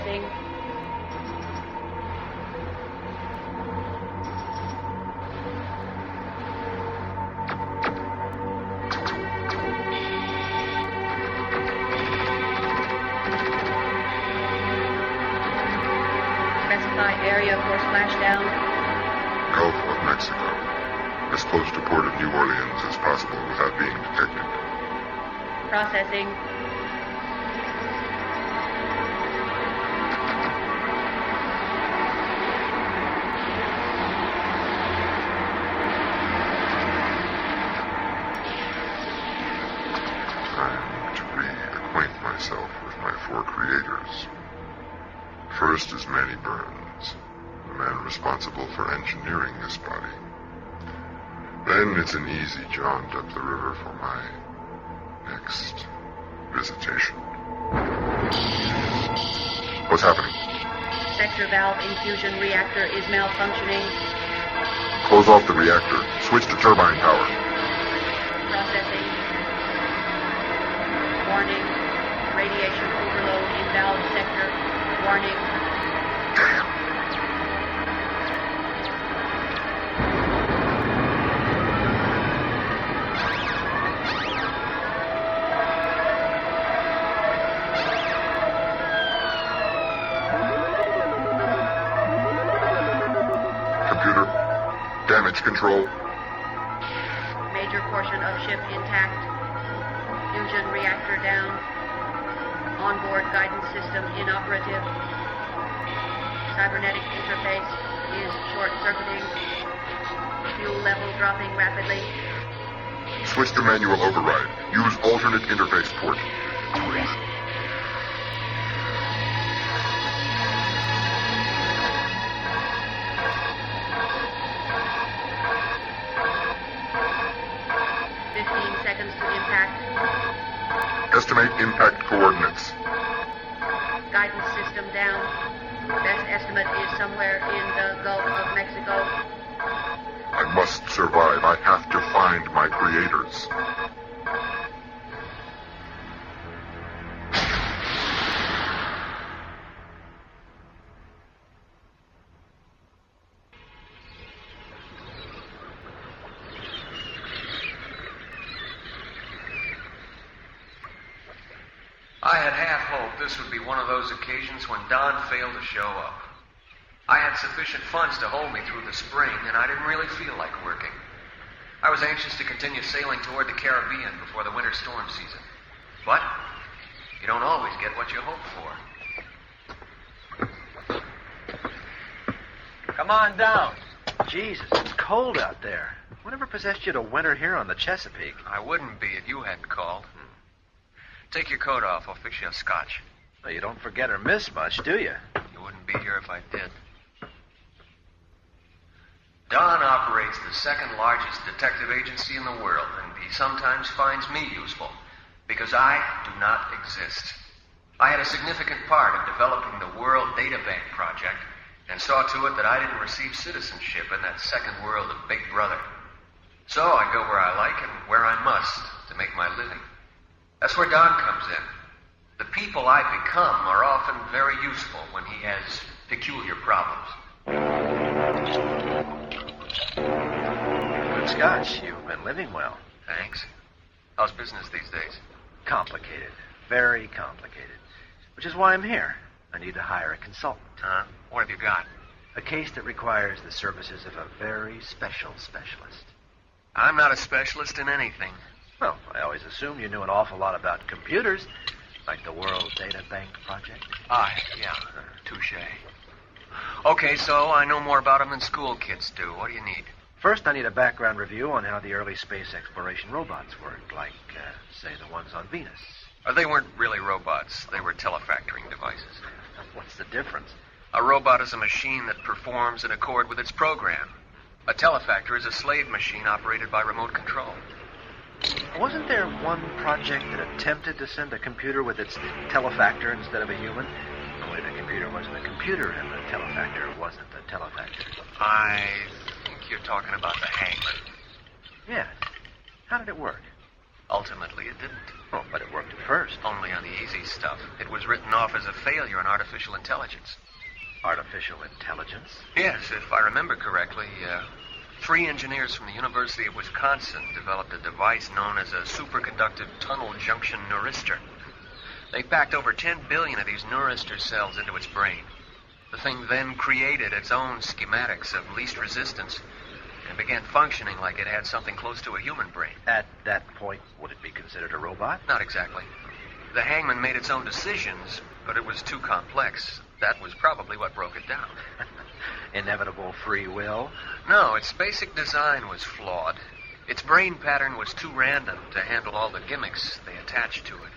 Processing. Specify area for splashdown. Gulf of Mexico. As close to Port of New Orleans as possible without being detected. Processing. Time to reacquaint myself with my four creators. First is Manny Burns, the man responsible for engineering this body. Then it's an easy jaunt up the river for my next visitation. What's happening? Sector valve infusion reactor is malfunctioning. Close off the reactor. Switch to turbine power. Processing. Warning. Radiation overload in valve sector. Warning. Damn. Computer, damage control. Major portion of ship intact. Fusion reactor down. Onboard guidance system inoperative. Cybernetic interface is short-circuiting. Fuel level dropping rapidly. Switch to manual override. Use alternate interface port. 15 seconds to impact. Estimate impact coordinates. Guidance system down. Best estimate is somewhere in the Gulf of Mexico. I must survive. I have to find my creators. I had half hoped this would be one of those occasions when Don failed to show up. I had sufficient funds to hold me through the spring, and I didn't really feel like working. I was anxious to continue sailing toward the Caribbean before the winter storm season. But you don't always get what you hope for. Come on down. Jesus, it's cold out there. Whatever possessed you to winter here on the Chesapeake? I wouldn't be if you hadn't called. Take your coat off. I'll fix you a scotch. Well, you don't forget or miss much, do you? You wouldn't be here if I did. Don operates the second largest detective agency in the world, and he sometimes finds me useful, because I do not exist. I had a significant part in developing the World Data Bank project, and saw to it that I didn't receive citizenship in that second world of Big Brother. So I go where I like and where I must to make my living. That's where Don comes in. The people I become are often very useful when he has peculiar problems. Good scotch. You've been living well. Thanks. How's business these days? Complicated. Very complicated. Which is why I'm here. I need to hire a consultant. Huh? What have you got? A case that requires the services of a very special specialist. I'm not a specialist in anything. Well, I always assumed you knew an awful lot about computers, like the World Data Bank project. Yeah. Touche. Okay, so I know more about them than school kids do. What do you need? First, I need a background review on how the early space exploration robots worked, like, say, the ones on Venus. They weren't really robots. They were telefactoring devices. What's the difference? A robot is a machine that performs in accord with its program. A telefactor is a slave machine operated by remote control. Wasn't there one project that attempted to send a computer with its telefactor instead of a human? Only the computer wasn't a computer and the telefactor wasn't a telefactor. I think you're talking about the Hangman. Yeah. How did it work? Ultimately, it didn't. Oh, but it worked at first. Only on the easy stuff. It was written off as a failure in artificial intelligence. Artificial intelligence? Yes, if I remember correctly, 3 engineers from the University of Wisconsin developed a device known as a superconductive tunnel junction neuristor. They packed over 10 billion of these neuristor cells into its brain. The thing then created its own schematics of least resistance and began functioning like it had something close to a human brain. At that point, would it be considered a robot? Not exactly. The Hangman made its own decisions, but it was too complex. That was probably what broke it down. Inevitable free will? No, its basic design was flawed. Its brain pattern was too random to handle all the gimmicks they attached to it.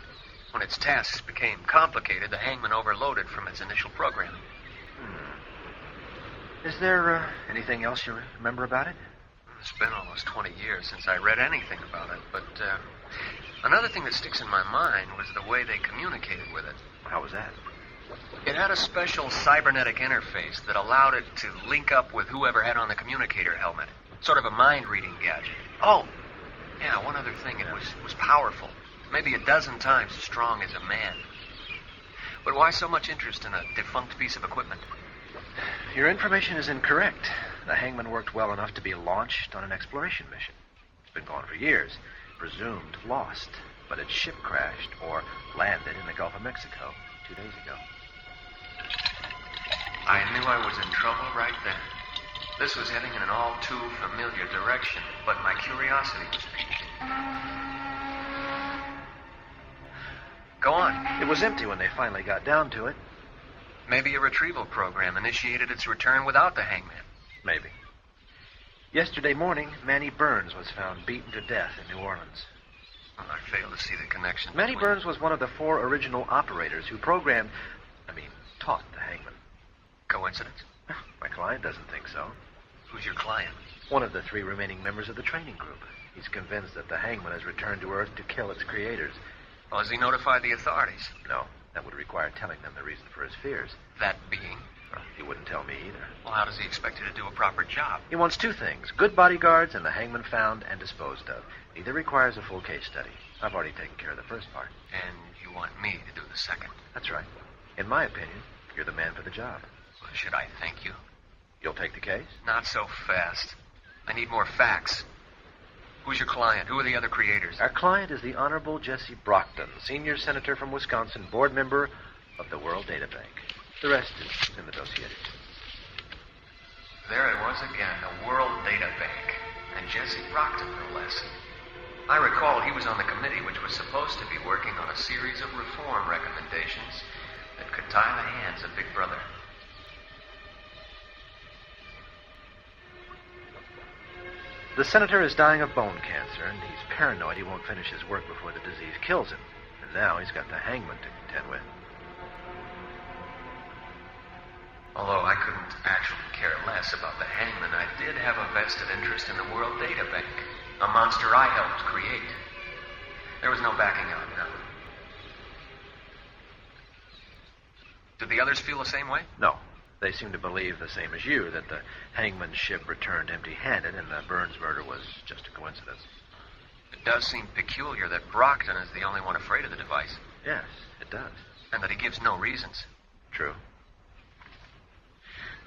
When its tasks became complicated, the Hangman overloaded from its initial program. Is there anything else you remember about it? It's been almost 20 years since I read anything about it, but another thing that sticks in my mind was the way they communicated with it. How was that? It had a special cybernetic interface that allowed it to link up with whoever had on the communicator helmet. Sort of a mind-reading gadget. Oh, yeah, one other thing. It was powerful. Maybe a dozen times as strong as a man. But why so much interest in a defunct piece of equipment? Your information is incorrect. The Hangman worked well enough to be launched on an exploration mission. It's been gone for years. Presumed lost. But its ship crashed or landed in the Gulf of Mexico 2 days ago. I knew I was in trouble right then. This was heading in an all too familiar direction, but my curiosity was piqued. Go on. It was empty when they finally got down to it. Maybe a retrieval program initiated its return without the Hangman. Maybe. Yesterday morning, Manny Burns was found beaten to death in New Orleans. Well, I fail to see the connection. Manny Burns was one of the 4 original operators who taught the Hangman. Coincidence? My client doesn't think so. Who's your client? One of the 3 remaining members of the training group. He's convinced that the Hangman has returned to Earth to kill its creators. Well, has he notified the authorities? No, that would require telling them the reason for his fears. That being? Well, he wouldn't tell me either. Well, how does he expect you to do a proper job? He wants 2 things. Good bodyguards and the Hangman found and disposed of. Neither requires a full case study. I've already taken care of the first part. And you want me to do the second? That's right. In my opinion, you're the man for the job. Well, should I thank you? You'll take the case? Not so fast. I need more facts. Who's your client? Who are the other creators? Our client is the Honorable Jesse Brockton, senior senator from Wisconsin, board member of the World Data Bank. The rest is in the dossier. There it was again, the World Data Bank. And Jesse Brockton, no less. I recall he was on the committee which was supposed to be working on a series of reform recommendations that could tie the hands of Big Brother. The senator is dying of bone cancer, and he's paranoid he won't finish his work before the disease kills him. And now he's got the Hangman to contend with. Although I couldn't actually care less about the Hangman, I did have a vested interest in the World Data Bank, a monster I helped create. There was no backing out now. Do the others feel the same way? No. They seem to believe the same as you, that the Hangman's ship returned empty-handed and the Burns murder was just a coincidence. It does seem peculiar that Brockton is the only one afraid of the device. Yes, it does. And that he gives no reasons. True.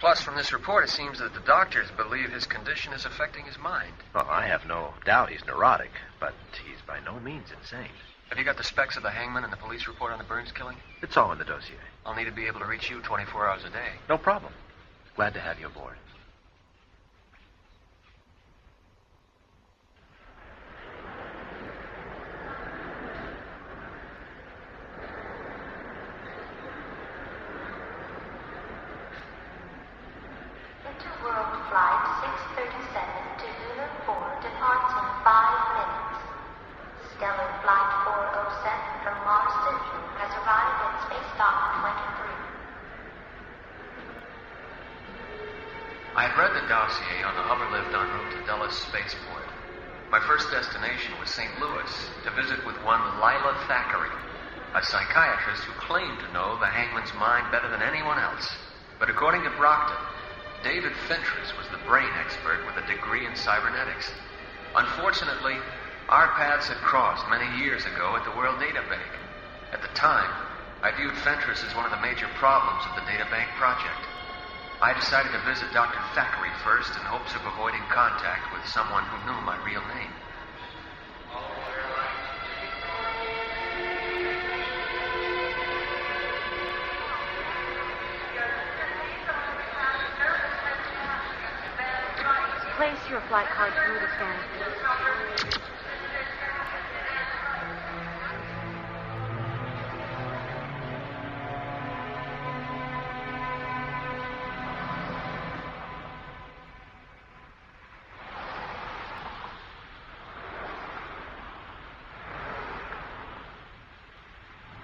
Plus, from this report, it seems that the doctors believe his condition is affecting his mind. Well, I have no doubt he's neurotic, but he's by no means insane. Have you got the specs of the Hangman and the police report on the Burns killing? It's all in the dossier. I'll need to be able to reach you 24 hours a day. No problem. Glad to have you aboard. Interworld Flight 637 to Luna 4 departs in 5 minutes. Stellar Flight 407 from Mars Central has arrived at Space Dock 23. I had read the dossier on the hover lift en route to Dulles Spaceport. My first destination was St. Louis to visit with one Lila Thackeray, a psychiatrist who claimed to know the Hangman's mind better than anyone else. But according to Brockton, David Fentress was the brain expert with a degree in cybernetics. Unfortunately, Our paths had crossed many years ago at the World Data Bank. At the time, I viewed Fentress as one of the major problems of the Data Bank project. I decided to visit Dr. Thackeray first in hopes of avoiding contact with someone who knew my real name. Place your flight card through the scanner.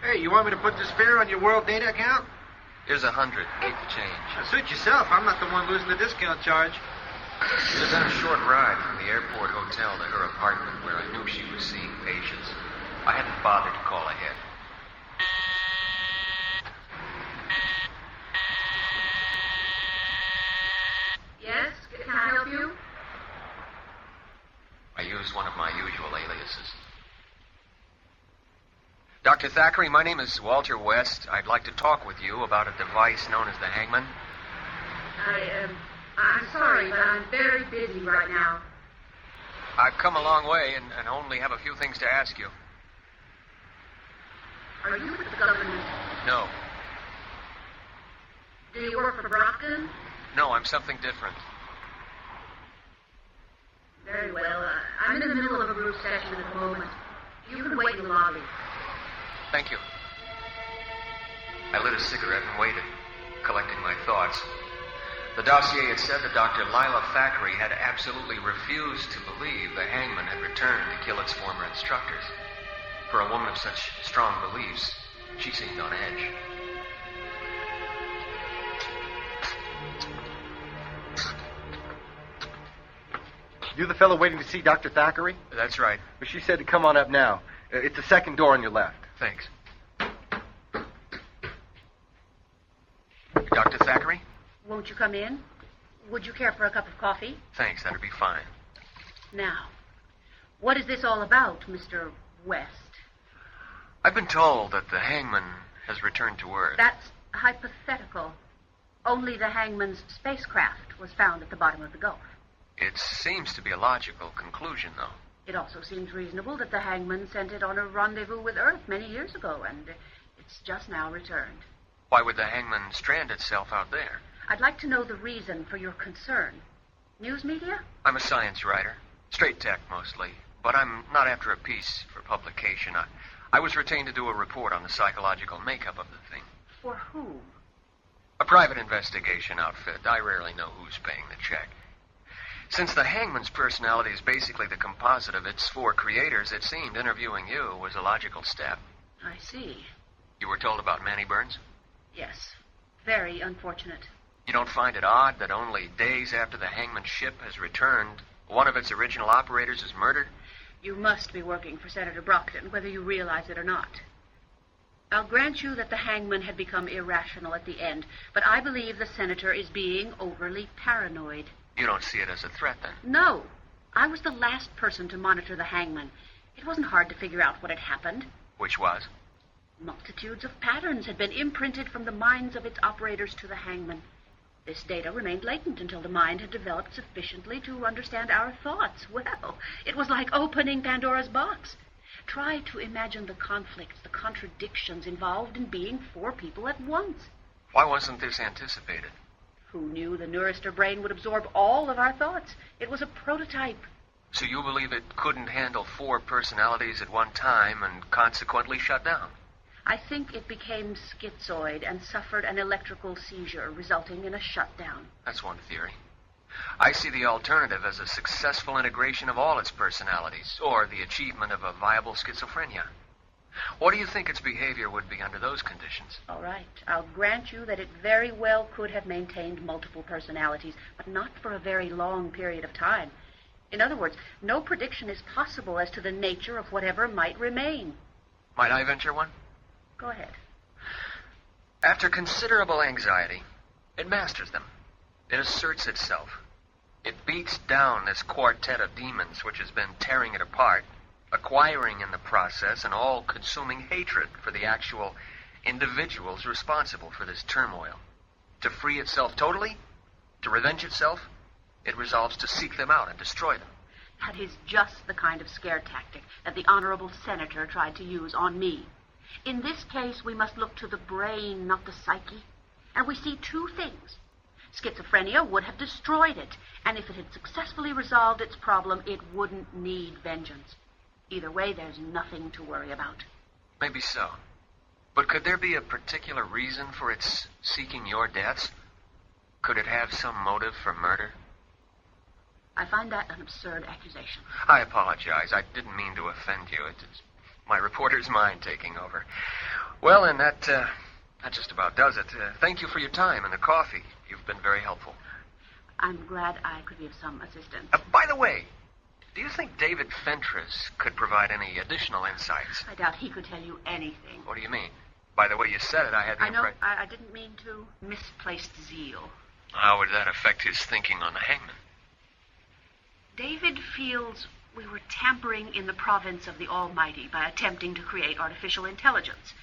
Hey, you want me to put this fare on your World Data account? Here's 100. Keep the change. Suit yourself. I'm not the one losing the discount charge. It had been a short ride from the airport hotel to her apartment where I knew she was seeing patients. I hadn't bothered to call ahead. Yes, can I help you? I used one of my usual aliases. Dr. Thackeray, my name is Walter West. I'd like to talk with you about a device known as the Hangman. I'm sorry, but I'm very busy right now. I've come a long way and only have a few things to ask you. Are you with the government? No. Do you work for Brockton? No, I'm something different. Very well. I'm in the middle of a group session at the moment. You can wait in the lobby. Thank you. I lit a cigarette and waited, collecting my thoughts. The dossier had said that Dr. Lila Thackeray had absolutely refused to believe the Hangman had returned to kill its former instructors. For a woman of such strong beliefs, she seemed on edge. You the fellow waiting to see Dr. Thackeray? That's right. Well, she said to come on up now. It's the second door on your left. Thanks. Dr. Thackeray? Won't you come in? Would you care for a cup of coffee? Thanks, that'd be fine. Now, what is this all about, Mr. West? I've been told that the Hangman has returned to Earth. That's hypothetical. Only the Hangman's spacecraft was found at the bottom of the Gulf. It seems to be a logical conclusion, though. It also seems reasonable that the Hangman sent it on a rendezvous with Earth many years ago, and it's just now returned. Why would the Hangman strand itself out there? I'd like to know the reason for your concern. News media? I'm a science writer. Straight tech, mostly. But I'm not after a piece for publication. I was retained to do a report on the psychological makeup of the thing. For whom? A private investigation outfit. I rarely know who's paying the check. Since the Hangman's personality is basically the composite of its four creators, it seemed interviewing you was a logical step. I see. You were told about Manny Burns? Yes. Very unfortunate. You don't find it odd that only days after the Hangman ship has returned, one of its original operators is murdered? You must be working for Senator Brockton, whether you realize it or not. I'll grant you that the Hangman had become irrational at the end, but I believe the senator is being overly paranoid. You don't see it as a threat, then? No. I was the last person to monitor the Hangman. It wasn't hard to figure out what had happened. Which was? Multitudes of patterns had been imprinted from the minds of its operators to the Hangman. This data remained latent until the mind had developed sufficiently to understand our thoughts. Well, it was like opening Pandora's box. Try to imagine the conflicts, the contradictions involved in being four people at once. Why wasn't this anticipated? Who knew the Neurister brain would absorb all of our thoughts? It was a prototype. So you believe it couldn't handle four personalities at one time and consequently shut down? I think it became schizoid and suffered an electrical seizure, resulting in a shutdown. That's one theory. I see the alternative as a successful integration of all its personalities, or the achievement of a viable schizophrenia. What do you think its behavior would be under those conditions? All right. I'll grant you that it very well could have maintained multiple personalities, but not for a very long period of time. In other words, no prediction is possible as to the nature of whatever might remain. Might I venture one? Go ahead. After considerable anxiety, it masters them. It asserts itself. It beats down this quartet of demons which has been tearing it apart. acquiring in the process an all-consuming hatred for the actual individuals responsible for this turmoil. To free itself totally, to revenge itself, it resolves to seek them out and destroy them. That is just the kind of scare tactic that the honorable senator tried to use on me. In this case, we must look to the brain, not the psyche. And we see two things. Schizophrenia would have destroyed it, and if it had successfully resolved its problem, it wouldn't need vengeance. Either way, there's nothing to worry about. Maybe so. But could there be a particular reason for its seeking your deaths? Could it have some motive for murder? I find that an absurd accusation. I apologize. I didn't mean to offend you. It's my reporter's mind taking over. Well, and that just about does it. Thank you for your time and the coffee. You've been very helpful. I'm glad I could be of some assistance. By the way, do you think David Fentress could provide any additional insights? I doubt he could tell you anything. What do you mean? By the way you said it, I had the I know. impression... I didn't mean to. Misplaced zeal. How would that affect his thinking on the hangman? David feels we were tampering in the province of the Almighty by attempting to create artificial intelligence.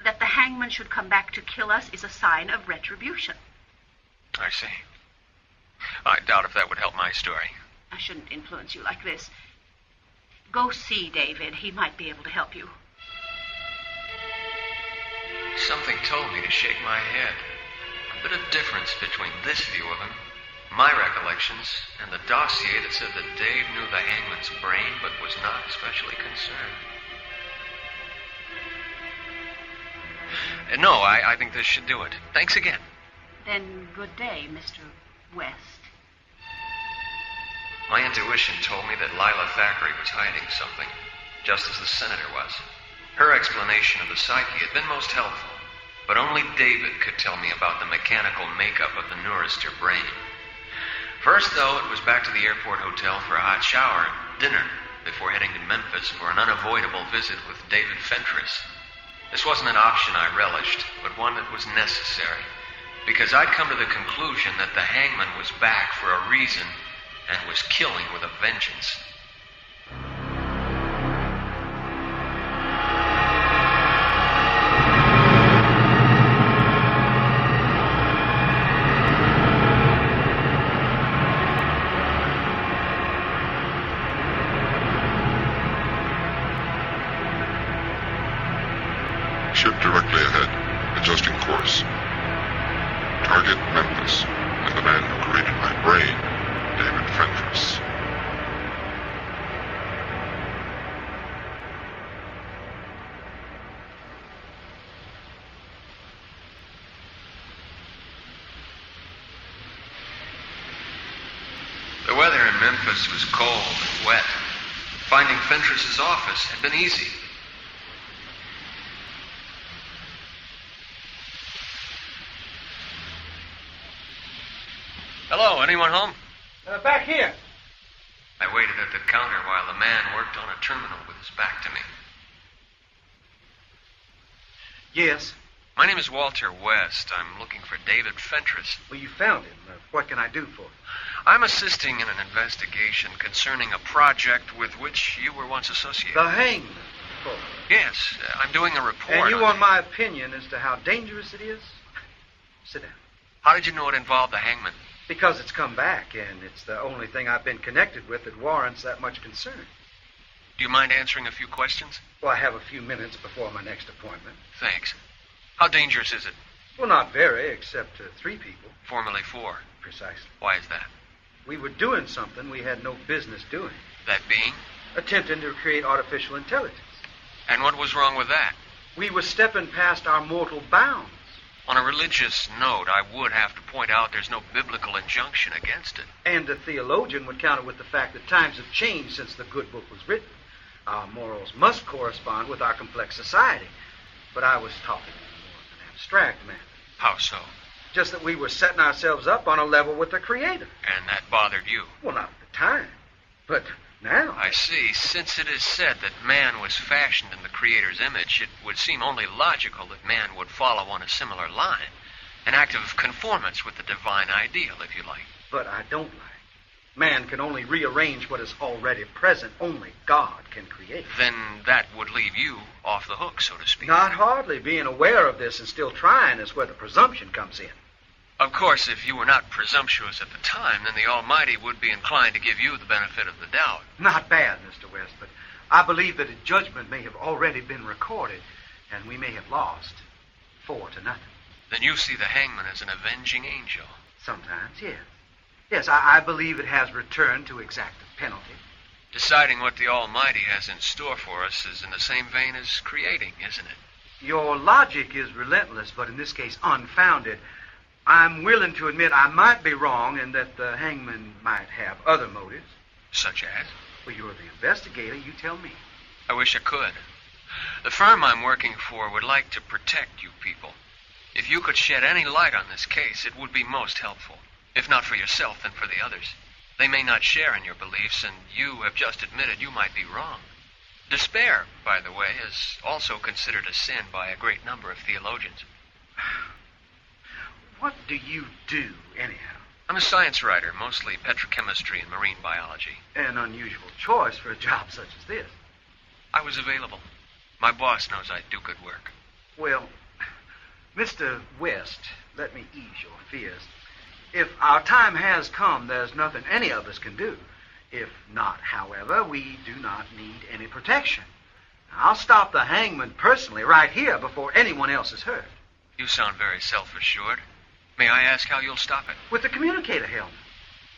That the hangman should come back to kill us is a sign of retribution. I see. I doubt if that would help my story. I shouldn't influence you like this. Go see David. He might be able to help you. Something told me to shake my head. A bit of difference between this view of him, my recollections, and the dossier that said that Dave knew the hangman's brain but was not especially concerned. No, I think this should do it. Thanks again. Then good day, Mr. West. My intuition told me that Lila Thackeray was hiding something, just as the senator was. Her explanation of the psyche had been most helpful, but only David could tell me about the mechanical makeup of the neurister brain. First, though, it was back to the airport hotel for a hot shower and dinner before heading to Memphis for an unavoidable visit with David Fentress. This wasn't an option I relished, but one that was necessary, because I'd come to the conclusion that the hangman was back for a reason and was killing with a vengeance. Ship directly ahead, adjusting course. Target Memphis, and the man who created my brain, David Fentress. The weather in Memphis was cold and wet. Finding Fentress's office had been easy. Hello, anyone home? Back here. I waited at the counter while the man worked on a terminal with his back to me. Yes. My name is Walter West. I'm looking for David Fentress. Well, you found him. What can I do for you? I'm assisting in an investigation concerning a project with which you were once associated. The hangman. Oh. Yes, I'm doing a report. And you on want my opinion as to how dangerous it is? Sit down. How did you know it involved the hangman? Because it's come back, and it's the only thing I've been connected with that warrants that much concern. Do you mind answering a few questions? Well, I have a few minutes before my next appointment. Thanks. How dangerous is it? Well, not very, except to 3 people. Formerly 4. Precisely. Why is that? We were doing something we had no business doing. That being? Attempting to create artificial intelligence. And what was wrong with that? We were stepping past our mortal bounds. On a religious note, I would have to point out there's no biblical injunction against it. And a theologian would counter with the fact that times have changed since the good book was written. Our morals must correspond with our complex society. But I was talking in more of an abstract manner. How so? Just that we were setting ourselves up on a level with the Creator. And that bothered you? Well, not at the time. But now. I see. Since it is said that man was fashioned in the Creator's image, it would seem only logical that man would follow on a similar line. An act of conformance with the divine ideal, if you like. But I don't like. Man can only rearrange what is already present. Only God can create. Then that would leave you off the hook, so to speak. Not hardly. Being aware of this and still trying is where the presumption comes in. Of course, if you were not presumptuous at the time, then the Almighty would be inclined to give you the benefit of the doubt. Not bad, Mr. West, but I believe that a judgment may have already been recorded, and we may have lost 4-0. Then you see the hangman as an avenging angel. Sometimes, yes. Yes, I believe it has returned to exact the penalty. Deciding what the Almighty has in store for us is in the same vein as creating, isn't it? Your logic is relentless, but in this case unfounded. I'm willing to admit I might be wrong and that the hangman might have other motives. Such as? Well, you're the investigator. You tell me. I wish I could. The firm I'm working for would like to protect you people. If you could shed any light on this case, it would be most helpful. If not for yourself, then for the others. They may not share in your beliefs, and you have just admitted you might be wrong. Despair, by the way, is also considered a sin by a great number of theologians. What do you do, anyhow? I'm a science writer, mostly petrochemistry and marine biology. An unusual choice for a job such as this. I was available. My boss knows I do good work. Well, Mr. West, let me ease your fears. If our time has come, there's nothing any of us can do. If not, however, we do not need any protection. I'll stop the hangman personally right here before anyone else is hurt. You sound very self-assured. May I ask how you'll stop it? With the communicator helmet.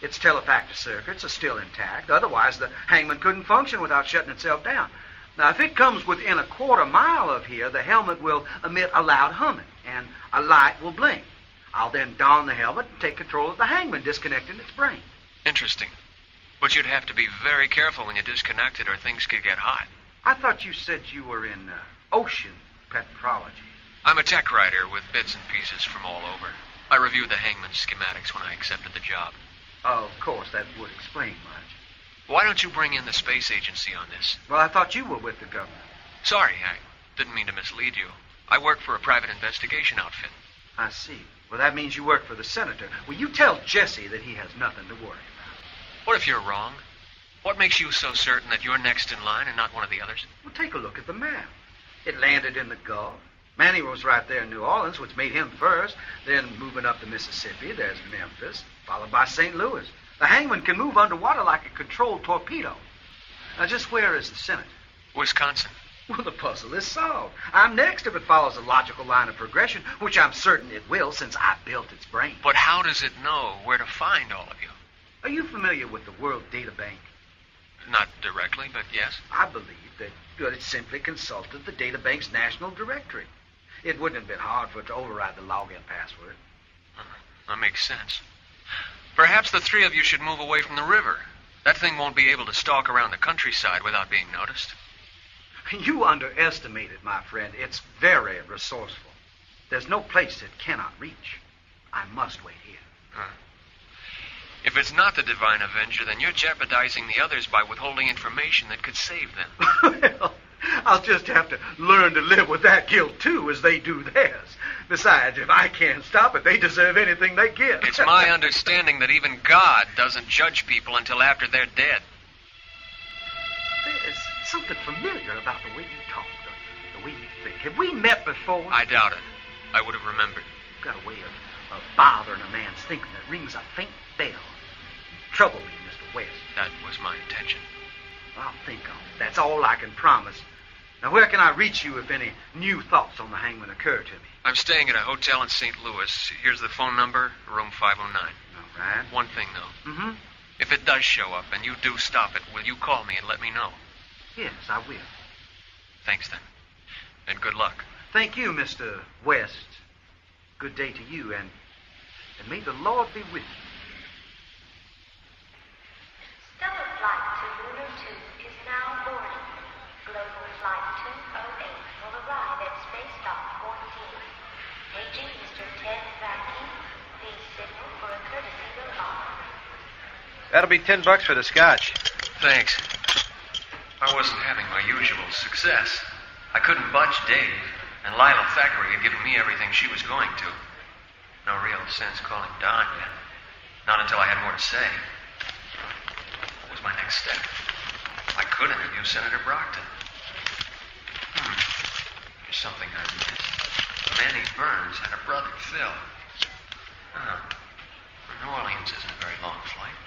Its telefactor circuits are still intact. Otherwise, the hangman couldn't function without shutting itself down. Now, if it comes within a quarter mile of here, the helmet will emit a loud humming, and a light will blink. I'll then don the helmet and take control of the hangman, disconnecting its brain. Interesting. But you'd have to be very careful when you disconnect it, or things could get hot. I thought you said you were in ocean petrology. I'm a tech writer with bits and pieces from all over. I reviewed the hangman's schematics when I accepted the job. Of course, that would explain much. Why don't you bring in the space agency on this? Well, I thought you were with the government. Sorry, I didn't mean to mislead you. I work for a private investigation outfit. I see. Well, that means you work for the senator. Will you tell Jesse that he has nothing to worry about? What if you're wrong? What makes you so certain that you're next in line and not one of the others? Well, take a look at the map. It landed in the Gulf. Manny was right there in New Orleans, which made him first. Then moving up the Mississippi, there's Memphis, followed by St. Louis. The hangman can move underwater like a controlled torpedo. Now, just where is the senator? Wisconsin. Well, the puzzle is solved. I'm next if it follows a logical line of progression, which I'm certain it will since I built its brain. But how does it know where to find all of you? Are you familiar with the World Data Bank? Not directly, but yes. I believe that it simply consulted the Data Bank's national directory. It wouldn't have been hard for it to override the login password. That makes sense. Perhaps the three of you should move away from the river. That thing won't be able to stalk around the countryside without being noticed. You underestimate it, my friend. It's very resourceful. There's no place it cannot reach. I must wait here. If it's not the Divine Avenger, then you're jeopardizing the others by withholding information that could save them. Well, I'll just have to learn to live with that guilt, too, as they do theirs. Besides, if I can't stop it, they deserve anything they get. It's my understanding that even God doesn't judge people until after they're dead. There's something familiar about the way you talk, the way you think. Have we met before? I doubt it. I would have remembered. You've got a way of bothering a man's thinking that rings a faint bell. You trouble me, Mr. West. That was my intention. I'll think on it. That's all I can promise. Now, where can I reach you if any new thoughts on the hangman occur to me? I'm staying at a hotel in St. Louis. Here's the phone number, room 509. All right. One thing, though. Mm-hmm. If it does show up and you do stop it, will you call me and let me know? Yes, I will. Thanks, then. And good luck. Thank you, Mr. West. Good day to you, and may the Lord be with you. Stellar Flight to Lunar 2 is now boarding. Global Flight 208 will arrive at Space Dock 14. Paging Mr. Ted Vacuum, please signal for a courtesy rolloff. That'll be $10 for the scotch. Thanks. I wasn't having my usual success. I couldn't budge Dave, and Lila Thackeray had given me everything she was going to. No real sense calling Don yet. Not until I had more to say. my next step? I could interview Senator Brockton. There's something I missed. Manny Burns had a brother, Phil. New Orleans isn't a very long flight.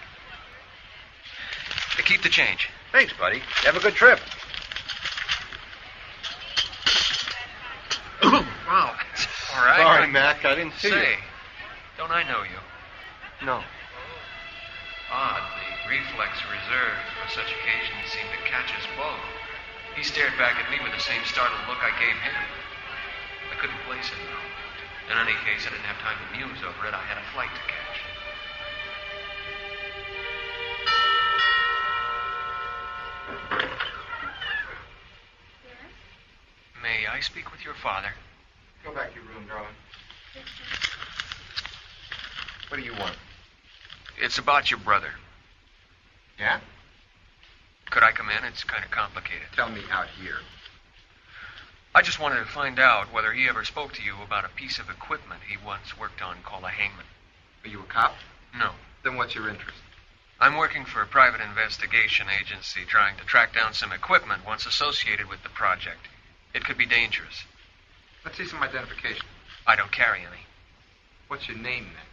Hey, keep the change. Thanks, buddy. Have a good trip. Wow. All right. Sorry, Mac. I didn't see Say, you. don't I know you? No. Odd, the reflex reserved for such occasions seemed to catch us both. He stared back at me with the same startled look I gave him. I couldn't place it, though. In any case, I didn't have time to muse over it. I had a flight to catch. Yes? May I speak with your father? Go back to your room, darling. What do you want? It's about your brother. Yeah? Could I come in? It's kind of complicated. Tell me out here. I just wanted to find out whether he ever spoke to you about a piece of equipment he once worked on called a Hangman. Are you a cop? No. Then what's your interest? I'm working for a private investigation agency trying to track down some equipment once associated with the project. It could be dangerous. Let's see some identification. I don't carry any. What's your name, then?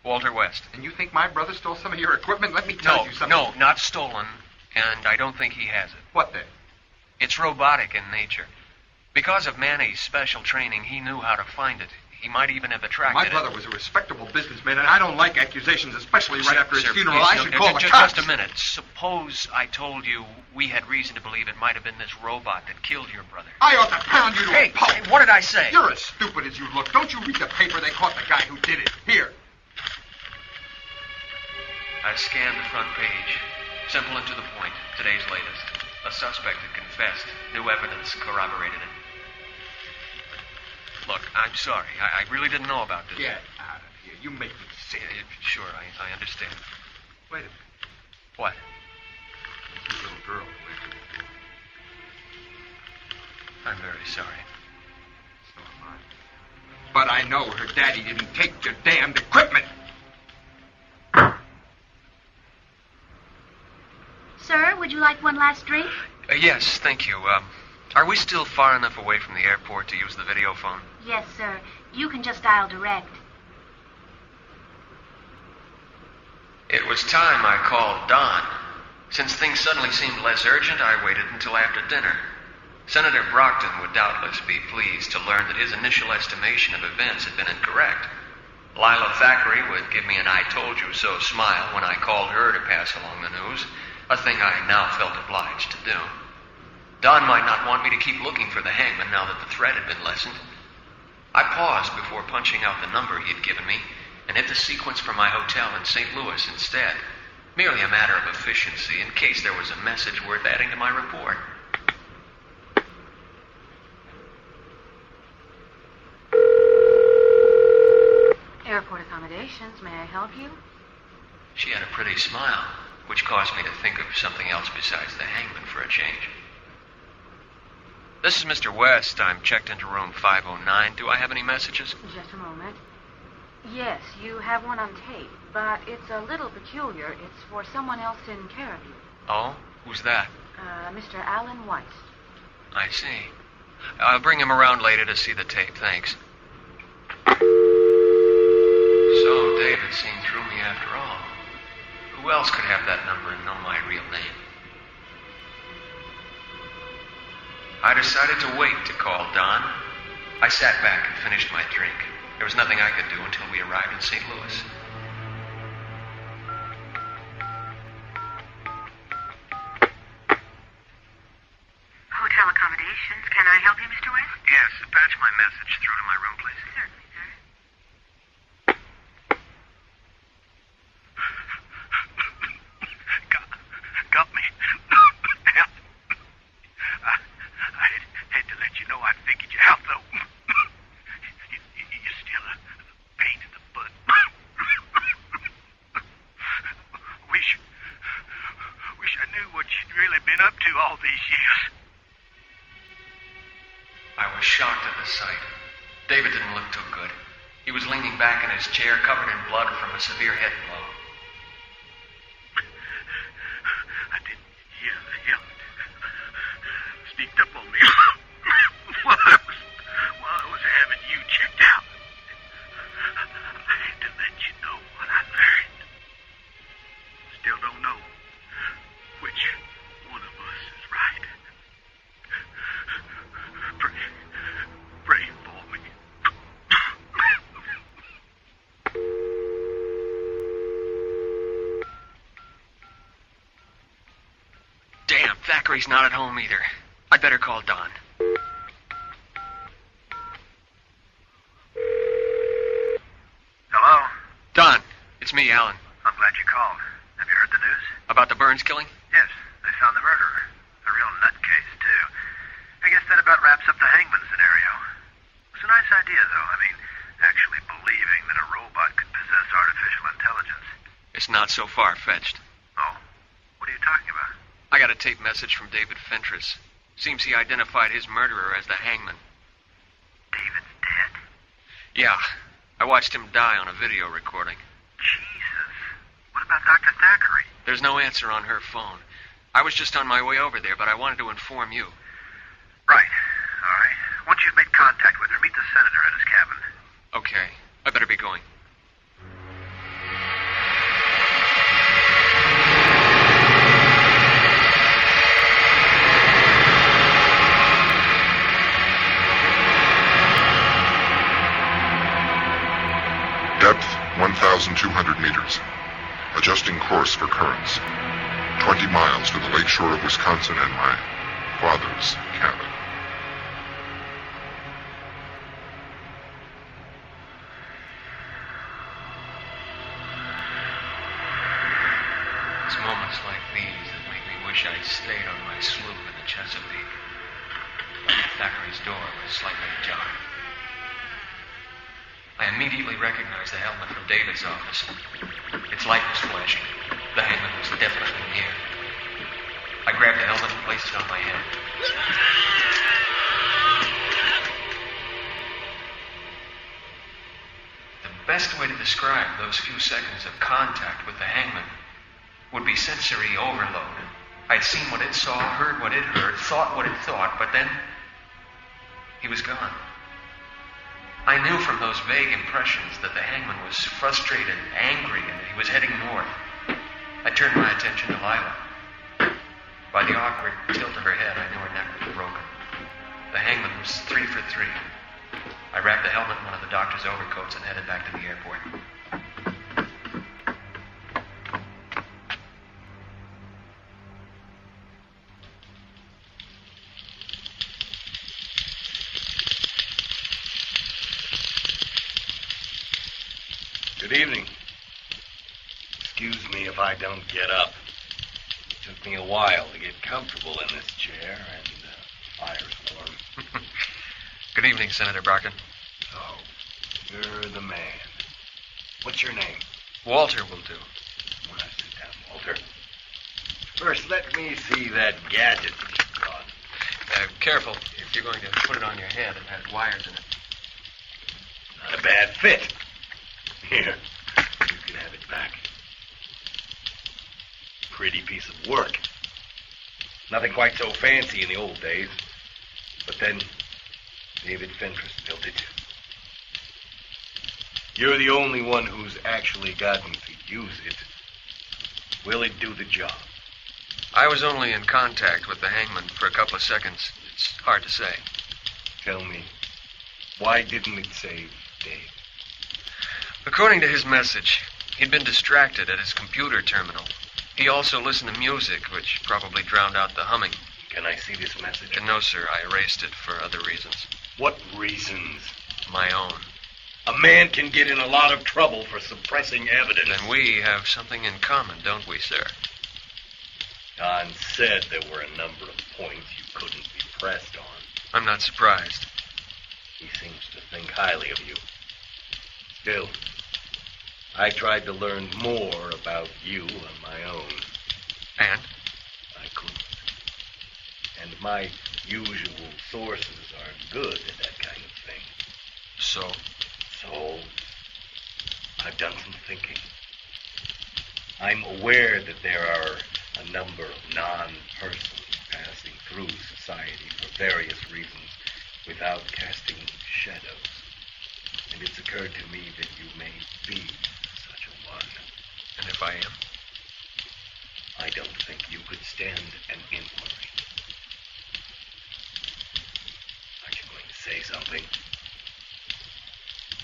Walter West. And you think my brother stole some of your equipment? Let me tell you something. No, not stolen, and I don't think he has it. What then? It's robotic in nature. Because of Manny's special training, he knew how to find it. He might even have attracted My brother was a respectable businessman, and I don't like accusations, especially right after his Sir, funeral. please, I no, should call the just cops. a minute. Suppose I told you we had reason to believe it might have been this robot that killed your brother. I ought to pound you to a pulp. Hey, what did I say? You're as stupid as you look. Don't you read the paper? They caught the guy who did it. Here. I scanned the front page. Simple and to the point. Today's latest. A suspect had confessed. New evidence corroborated it. Look, I'm sorry. I really didn't know about this. Get out of here. You make me sick. Sure, I understand. Wait a minute. What? It's your little girl. I'm very sorry. So am I. But I know her daddy didn't take your damned equipment. Sir, would you like one last drink? Yes, thank you. Are we still far enough away from the airport to use the video phone? Yes, sir. You can just dial direct. It was time I called Don. Since things suddenly seemed less urgent, I waited until after dinner. Senator Brockton would doubtless be pleased to learn that his initial estimation of events had been incorrect. Lila Thackeray would give me an I-told-you-so smile when I called her to pass along the news, a thing I now felt obliged to do. Don might not want me to keep looking for the Hangman now that the threat had been lessened. I paused before punching out the number he had given me and hit the sequence for my hotel in St. Louis instead. Merely a matter of efficiency in case there was a message worth adding to my report. Airport accommodations. May I help you? She had a pretty smile, which caused me to think of something else besides the Hangman for a change. This is Mr. West. I'm checked into room 509. Do I have any messages? Just a moment. Yes, you have one on tape, but it's a little peculiar. It's for someone else in care of you. Oh? Who's that? Mr. Alan Weiss. I see. I'll bring him around later to see the tape. Thanks. So, David seen through me after all. Who else could have that number and know my real name? I decided to wait to call Don. I sat back and finished my drink. There was nothing I could do until we arrived in St. Louis. Hotel accommodations. Can I help you, Mr. West? Yes, patch my message through to my room, please. Certainly, sir. Got me. Help. I had to let you know I'd figured you out, though. You're still a pain in the butt. Wish I knew what you'd really been up to all these years. I was shocked at the sight. David didn't look too good. He was leaning back in his chair, covered in blood from a severe head blow. sneaked up on me while I was having you checked out. I had to let you know what I learned. Still don't know which one of us is right. Pray for me. Damn, Thackeray's not at home either. I'd better call Don. Hello? Don, it's me, Alan. I'm glad you called. Have you heard the news? About the Burns killing? Yes, they found the murderer. A real nutcase, too. I guess that about wraps up the Hangman scenario. It's a nice idea, though. I mean, actually believing that a robot could possess artificial intelligence. It's not so far-fetched. Oh? What are you talking about? I got a tape message from David Fentress. Seems he identified his murderer as the Hangman. David's dead? Yeah, I watched him die on a video recording. Jesus. What about Dr. Thackeray? There's no answer on her phone. I was just on my way over there, but I wanted to inform you. Right. All right. Once you've made contact with her, meet the senator at his cabin. Okay, I better be going. Depth 1,200 meters. Adjusting course for currents. 20 miles to the lake shore of Wisconsin and my father's cabin. It's moments like these that make me wish I'd stayed on my sloop in the Chesapeake. But Thackeray's door was slightly ajar. I immediately recognized the helmet from David's office. Its light was flashing. The Hangman was definitely near. I grabbed the helmet and placed it on my head. The best way to describe those few seconds of contact with the Hangman would be sensory overload. I'd seen what it saw, heard what it heard, thought what it thought, but then he was gone. I knew from those vague impressions that the Hangman was frustrated, angry, and he was heading north. I turned my attention to Lila. By the awkward tilt of her head, I knew her neck was broken. The Hangman was 3 for 3. I wrapped the helmet in one of the doctor's overcoats and headed back to the airport. Good evening. Excuse me if I don't get up. It took me a while to get comfortable in this chair, and fire's warm. Good evening, Senator Brockton. Oh, you're the man. What's your name? Walter will do. Well, sit down, Walter. First, let me see that gadget you've got. Careful. If you're going to put it on your head, it has wires in it. Not a bad fit. Here, you can have it back. Pretty piece of work. Nothing quite so fancy in the old days. But then, David Fentress built it. You're the only one who's actually gotten to use it. Will it do the job? I was only in contact with the Hangman for a couple of seconds. It's hard to say. Tell me, why didn't it save Dave? According to his message, he'd been distracted at his computer terminal. He also listened to music, which probably drowned out the humming. Can I see this message? No, sir. I erased it for other reasons. What reasons? My own. A man can get in a lot of trouble for suppressing evidence. Then we have something in common, don't we, sir? Don said there were a number of points you couldn't be pressed on. I'm not surprised. He seems to think highly of you. Still, I tried to learn more about you on my own. And? I couldn't. And my usual sources aren't good at that kind of thing. So? So, I've done some thinking. I'm aware that there are a number of non-persons passing through through society for various reasons without casting shadows. And it's occurred to me that you may be such a one. And if I am? I don't think you could stand an inquiry. Aren't you going to say something?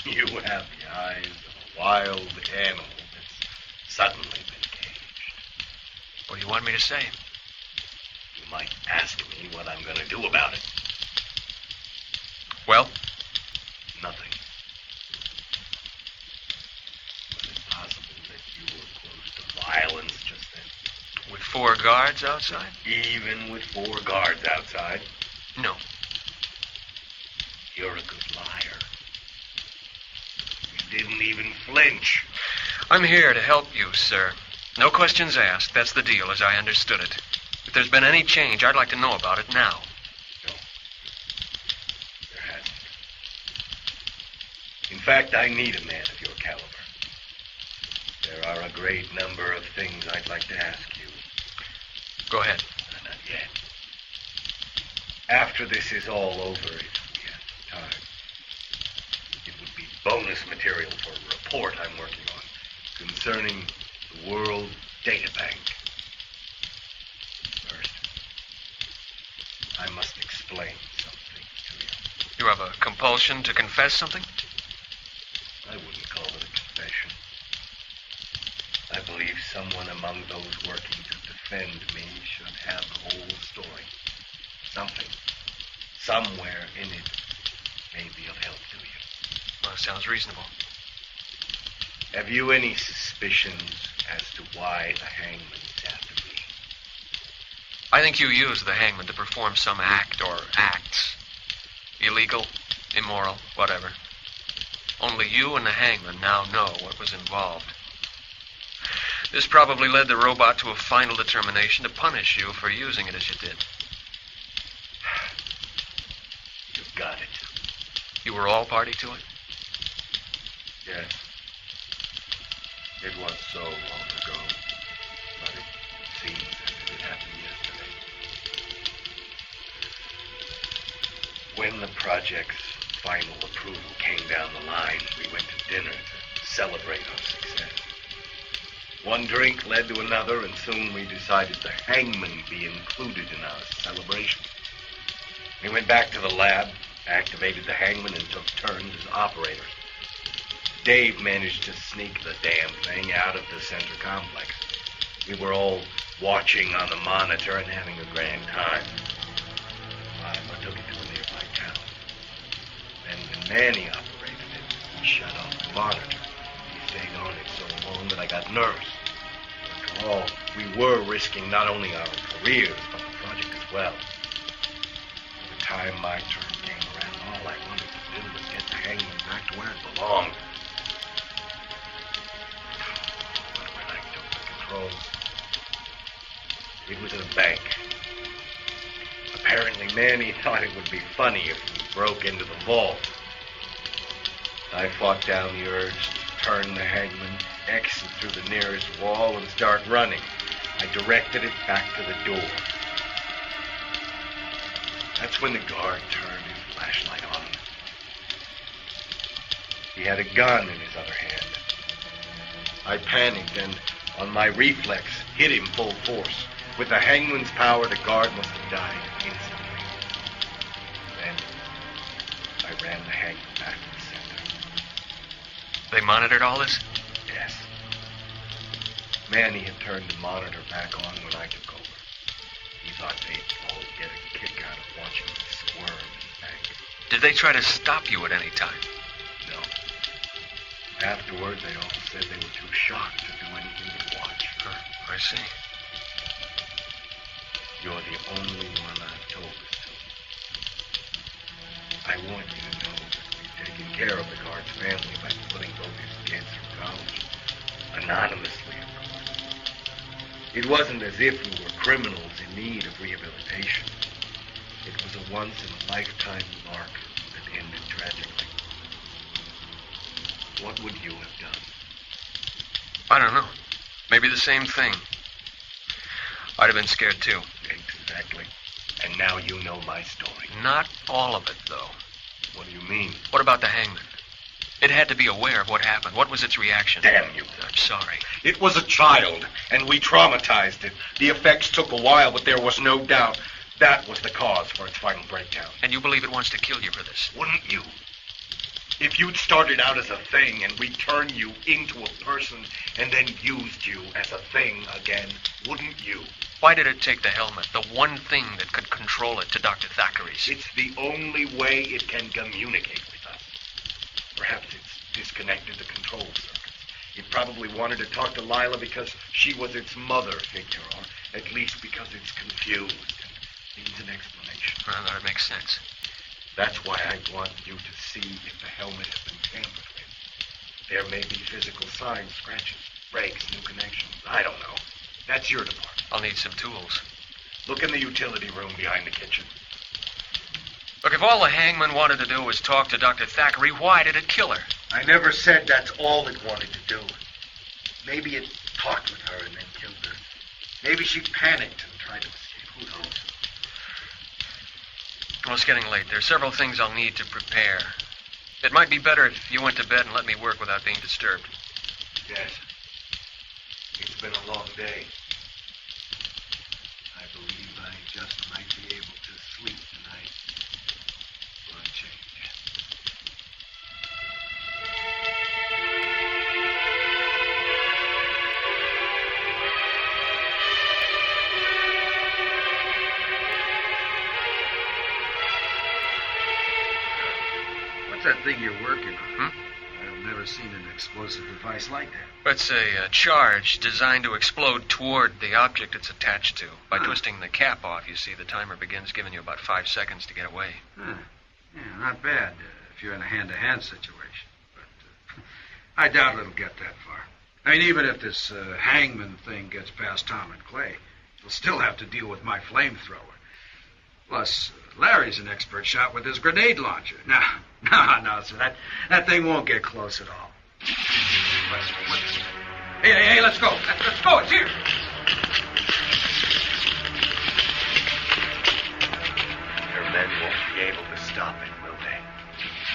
You have the eyes of a wild animal that's suddenly been caged. What do you want me to say? You might ask me what I'm going to do about it. Well? Nothing. Was it possible that you were close to violence just then? With 4 guards outside? Even with 4 guards outside? No. You're a good liar. You didn't even flinch. I'm here to help you, sir. No questions asked. That's the deal, as I understood it. If there's been any change, I'd like to know about it now. No. There hasn't. In fact, I need a man of your caliber. There are a great number of things I'd like to ask you. Go ahead. Not yet. After this is all over, if we have time, it would be bonus material for a report I'm working on concerning the World Data Bank. First, I must explain something to you. You have a compulsion to confess something? I wouldn't call it a confession. I believe someone among those working to defend me should have the whole story. Something, somewhere in it, may be of help to you. Well, sounds reasonable. Have you any suspicions as to why the Hangman's after me? I think you used the hangman to perform some act or acts. Illegal, immoral, whatever. Only you and the hangman now know what was involved. This probably led the robot to a final determination to punish you for using it as you did. You've got it. You were all party to it? Yes. It was so long ago, but it seems as if it happened yesterday. When the project's final approval came down the line, we went to dinner to celebrate our success. One drink led to another, and soon we decided the hangman be included in our celebration. We went back to the lab, activated the hangman, and took turns as operators. Dave managed to sneak the damn thing out of the center complex. We were all watching on the monitor and having a grand time. I took it to a nearby town. Then when Manny operated it, he shut off the monitor. He stayed on it so long that I got nervous. After all, we were risking not only our careers, but the project as well. By the time my turn came around, all I wanted to do was get the hangman back to where it belonged. But when I took the controls, it was at a bank. Apparently, Manny thought it would be funny if we broke into the vault. I fought down the urge to turn the hangman, exit through the nearest wall, and start running. I directed it back to the door. That's when the guard turned his flashlight on. He had a gun in his other hand. I panicked and, on my reflex, hit him full force. With the hangman's power, the guard must have died instantly. Then, I ran the hangman back to the center. They monitored all this? Yes. Manny had turned the monitor back on when I took over. He thought they'd all get a kick out of watching me squirm in the bank. Did they try to stop you at any time? No. Afterward, they all said they were too shocked to do anything but watch. I see. You're the only one I've told this to. I want you to know that we've taken care of the guard's family by putting both his kids through college. Anonymously, of course. It wasn't as if we were criminals in need of rehabilitation. It was a once-in-a-lifetime lark that ended tragically. What would you have done? I don't know. Maybe the same thing. I'd have been scared too. Exactly. And now you know my story. Not all of it, though. What do you mean? What about the Hangman? It had to be aware of what happened. What was its reaction? Damn you. I'm sorry. It was a child, and we traumatized it. The effects took a while, but there was no doubt that was the cause for its final breakdown. And you believe it wants to kill you for this? Wouldn't you? If you'd started out as a thing and we turned you into a person and then used you as a thing again, wouldn't you? Why did it take the helmet, the one thing that could control it, to Dr. Thackeray's? It's the only way it can communicate with us. Perhaps it's disconnected the control circuits. It probably wanted to talk to Lila because she was its mother figure, or at least because it's confused and needs an explanation. Well, that makes sense. That's why I want you to see if the helmet has been tampered with. There may be physical signs, scratches, breaks, new connections. I don't know. That's your department. I'll need some tools. Look in the utility room behind the kitchen. Look, if all the Hangman wanted to do was talk to Dr. Thackeray, why did it kill her? I never said that's all it wanted to do. Maybe it talked with her and then killed her. Maybe she panicked and tried to escape. Who knows? Well, it's getting late. There are several things I'll need to prepare. It might be better if you went to bed and let me work without being disturbed. Yes. It's been a long day. I believe I just might be able to sleep tonight. For a change. What's that thing you're working on? I've never seen an explosive device like that. It's a charge designed to explode toward the object it's attached to. By twisting the cap off, you see, the timer begins, giving you about 5 seconds to get away. Yeah, not bad if you're in a hand-to-hand situation. But I doubt it'll get that far. I mean, even if this Hangman thing gets past Tom and Clay, they'll still have to deal with my flamethrower. Plus, Larry's an expert shot with his grenade launcher. No, sir, that thing won't get close at all. Hey, let's go. Let's go. It's here. Your men won't be able to stop it, will they?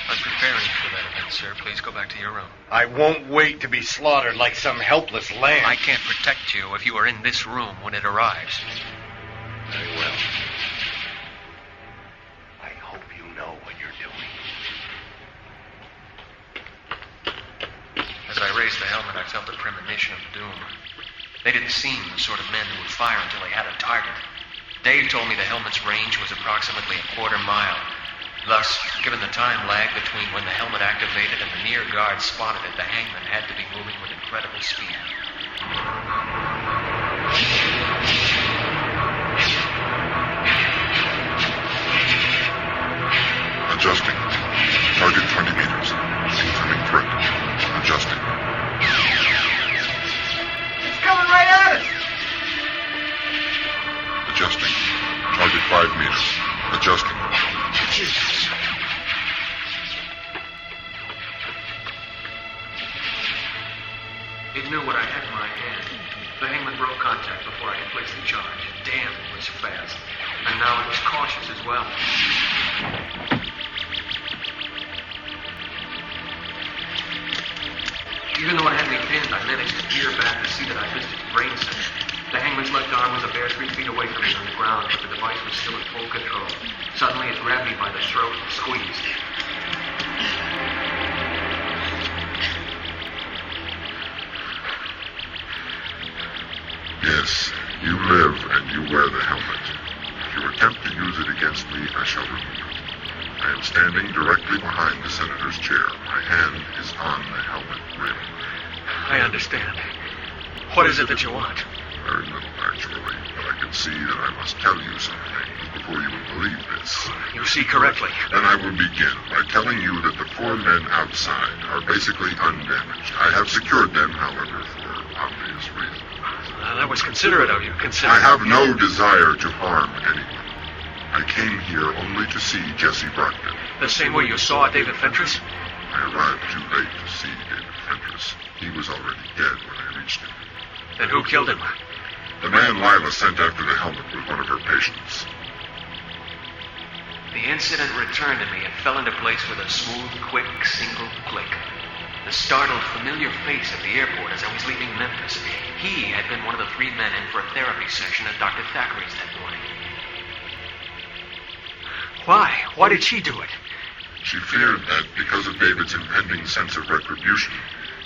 I'm preparing for that event, sir. Please go back to your room. I won't wait to be slaughtered like some helpless lamb. I can't protect you if you are in this room when it arrives. Very well. I hope you know what you're doing. As I raised the helmet, I felt a premonition of doom. They didn't seem the sort of men who would fire until they had a target. Dave told me the helmet's range was approximately a quarter mile. Thus, given the time lag between when the helmet activated and the near guard spotted it, the Hangman had to be moving with incredible speed. Adjusting. Target 20 meters. Incoming threat. Adjusting. It's coming right at us. Adjusting. Target 5 meters. Adjusting. Jesus. It knew what I had in my hand. The Hangman broke contact before I could place the charge. Damn, it was fast. And now it was cautious as well. Even though it had me pinned, I managed to peer back to see that I missed its brain center. The Hangman's left arm was a bare 3 feet away from me on the ground, but the device was still in full control. Suddenly, it grabbed me by the throat and squeezed. Yes, you live and you wear the helmet. If you attempt to use it against me, I shall remove it. I am standing directly behind the senator's chair. My hand is on the helmet rim. I understand. What is it that you want? Very little, actually, but I can see that I must tell you something before you will believe this. You see correctly. Then I will begin by telling you that the 4 men outside are basically undamaged. I have secured them, however, for obvious reasons. That was considerate of you. I have no desire to harm anyone. I came here only to see Jesse Brockton. The same way you saw David Fentress? I arrived too late to see David Fentress. He was already dead when I reached him. Then who killed him? The man Lila sent after the helmet was one of her patients. The incident returned to me and fell into place with a smooth, quick, single click. The startled, familiar face at the airport as I was leaving Memphis. He had been one of the 3 men in for a therapy session at Dr. Thackeray's that morning. Why? Why did she do it? She feared that because of David's impending sense of retribution,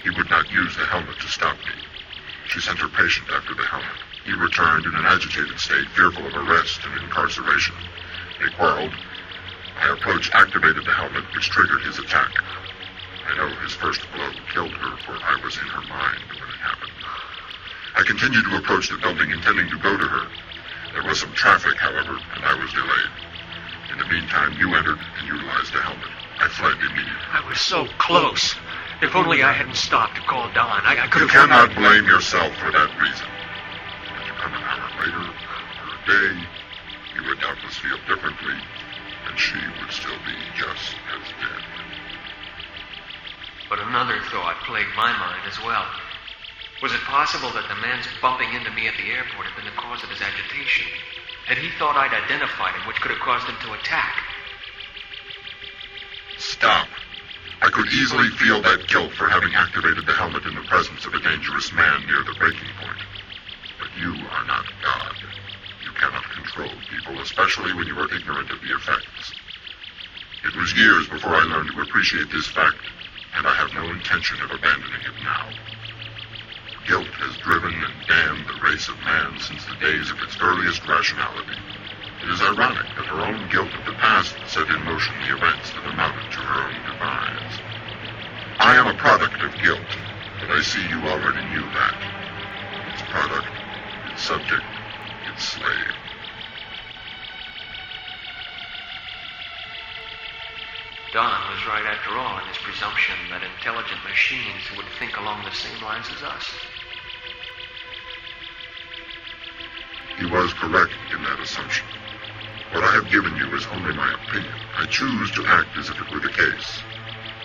he would not use the helmet to stop me. She sent her patient after the helmet. He returned in an agitated state, fearful of arrest and incarceration. They quarreled. My approach activated the helmet, which triggered his attack. I know his first blow killed her, for I was in her mind when it happened. I continued to approach the building, intending to go to her. There was some traffic, however, and I was delayed. In the meantime, you entered and utilized the helmet. I fled immediately. I was so close. If only I hadn't stopped to call Dawn, I could have... You cannot blame yourself for that reason. Had you come an hour later, or a day, you would doubtless feel differently, and she would still be just as dead. But another thought plagued my mind as well. Was it possible that the man's bumping into me at the airport had been the cause of his agitation? Had he thought I'd identified him, which could have caused him to attack? Stop. I could easily feel that guilt for having activated the helmet in the presence of a dangerous man near the breaking point. But you are not God. You cannot control people, especially when you are ignorant of the effects. It was years before I learned to appreciate this fact, and I have no intention of abandoning it now. Guilt has driven and damned the race of man since the days of its earliest rationality. It is ironic that her own guilt of the past set in motion the events that amounted to her own demise. I am a product of guilt, but I see you already knew that. Its product, its subject, its slave. Don was right after all in his presumption that intelligent machines would think along the same lines as us. He was correct in that assumption. What I have given you is only my opinion. I choose to act as if it were the case.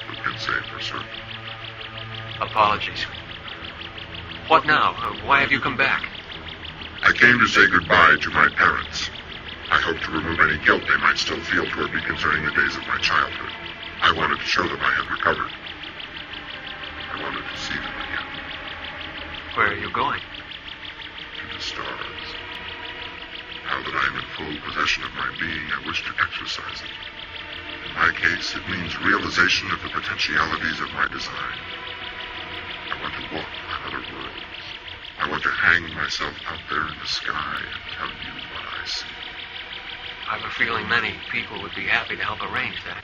Who can say for certain? Apologies. What now? Why have you come back? I came to say goodbye to my parents. I hope to remove any guilt they might still feel toward me concerning the days of my childhood. I wanted to show them I had recovered. I wanted to see them again. Where are you going? To the stars. Now that I am in full possession of my being, I wish to exercise it. In my case, it means realization of the potentialities of my design. I want to walk on other worlds. I want to hang myself out there in the sky and tell you what I see. I have a feeling many people would be happy to help arrange that.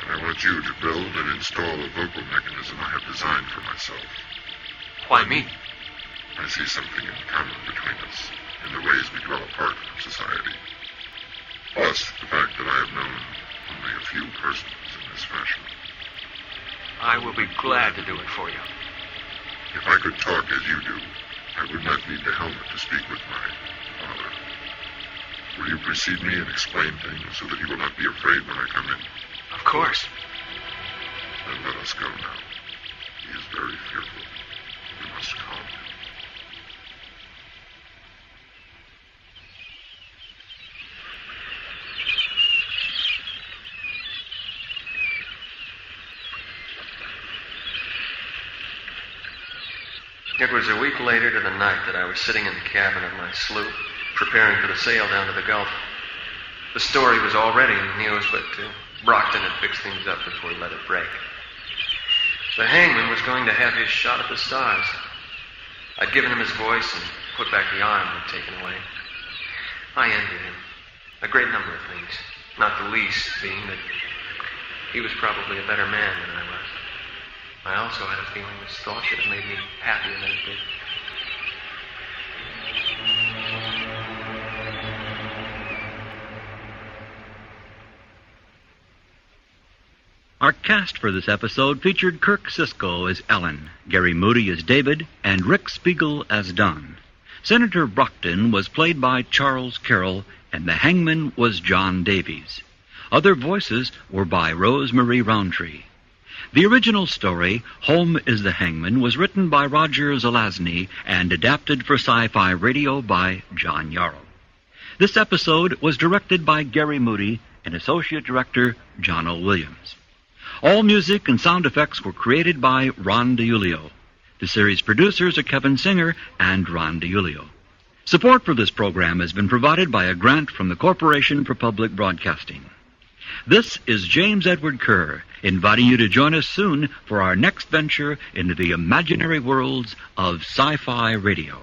And I want you to build and install a vocal mechanism I have designed for myself. Why me? I see something in common between us, in the ways we dwell apart from society. Plus, the fact that I have known only a few persons in this fashion. I will be glad to do it for you. If I could talk as you do, I would not need the helmet to speak with my father. Will you precede me and explain things so that he will not be afraid when I come in? Of course. Then let us go now. He is very fearful. We must calm him. It was a week later to the night that I was sitting in the cabin of my sloop, preparing for the sail down to the Gulf. The story was already in the news, but Brockton had fixed things up before he let it break. The Hangman was going to have his shot at the stars. I'd given him his voice and put back the arm I'd taken away. I envied him. A great number of things, not the least being that he was probably a better man than I was. I also had a feeling this thought should have made me happier than it did. Our cast for this episode featured Kirk Sisko as Ellen, Gary Moody as David, and Rick Spiegel as Don. Senator Brockton was played by Charles Carroll, and the Hangman was John Davies. Other voices were by Rosemarie Roundtree. The original story, Home is the Hangman, was written by Roger Zelazny and adapted for Sci-Fi Radio by John Yarrow. This episode was directed by Gary Moody and Associate Director John O. Williams. All music and sound effects were created by Ron DiIulio. The series producers are Kevin Singer and Ron DiIulio. Support for this program has been provided by a grant from the Corporation for Public Broadcasting. This is James Edward Kerr, inviting you to join us soon for our next venture into the imaginary worlds of Sci-Fi Radio.